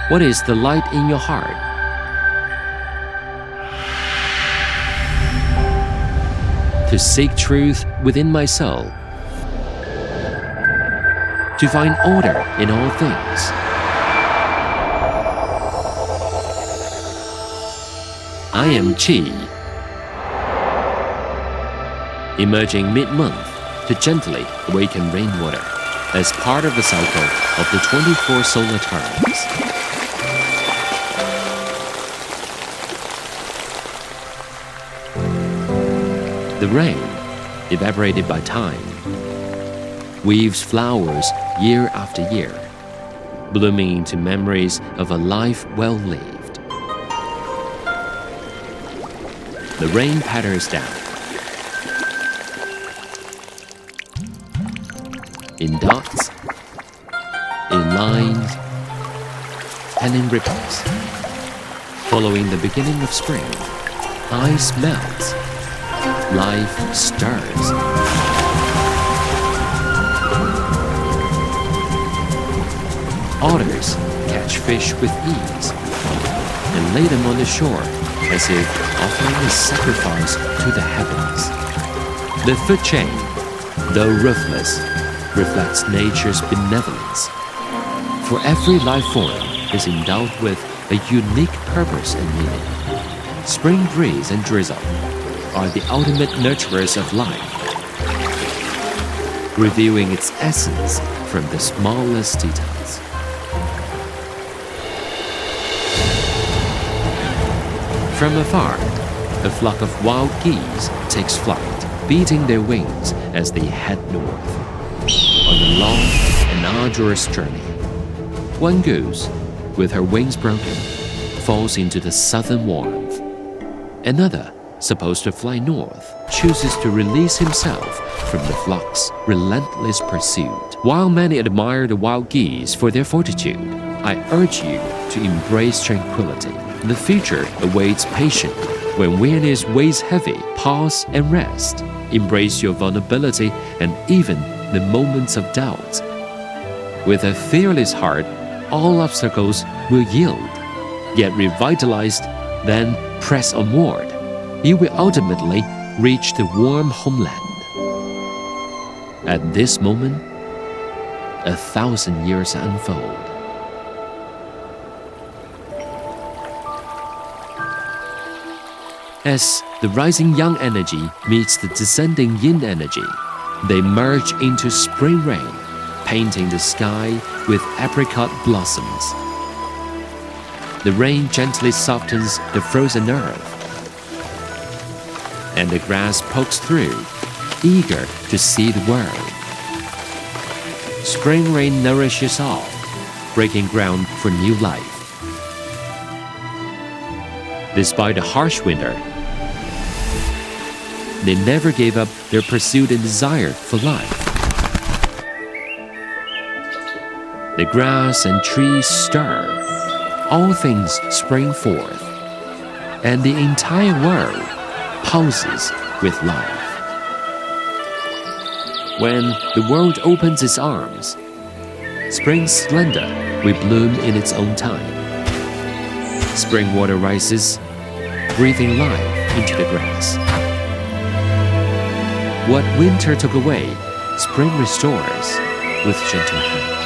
What is the light in your heart? To seek truth within my soul. To find order in all things. I am Qi, emerging mid-month to gently awaken rainwater as part of the cycle of the 24 solar terms. The rain, evaporated by time, weaves flowers year after year, blooming into memories of a life well lived. The rain patters down. In dots, in lines, and in ripples. Following the beginning of spring, ice melts, life stirs. Otters catch fish with ease and lay them on the shore as if offering a sacrifice to the heavens. The food chain, though ruthless, reflects nature's benevolence. For every life form is endowed with a unique purpose and meaning. Spring breeze and drizzle are the ultimate nurturers of life, revealing its essence from the smallest details. From afar, a flock of wild geese takes flight, beating their wings as they head north. On a long and arduous journey, one goose, with her wings broken, falls into the southern warmth. Another, supposed to fly north, chooses to release himself from the flock's relentless pursuit. While many admire the wild geese for their fortitude, I urge you to embrace tranquility. The future awaits patiently. When weariness weighs heavy, pause and rest. Embrace your vulnerability and even the moments of doubt. With a fearless heart, all obstacles will yield. Get revitalized, then press onward. You will ultimately reach the warm homeland. At this moment, 1,000 years unfold. As the rising yang energy meets the descending yin energy, they merge into spring rain, painting the sky with apricot blossoms. The rain gently softens the frozen earth, and the grass pokes through, eager to see the world. Spring rain nourishes all, breaking ground for new life. Despite a harsh winter, they never gave up their pursuit and desire for life. The grass and trees stir, all things spring forth, and the entire world pulses with life. When the world opens its arms, spring's splendor will bloom in its own time. Spring water rises, breathing life into the grass. What winter took away, spring restores with gentle hand.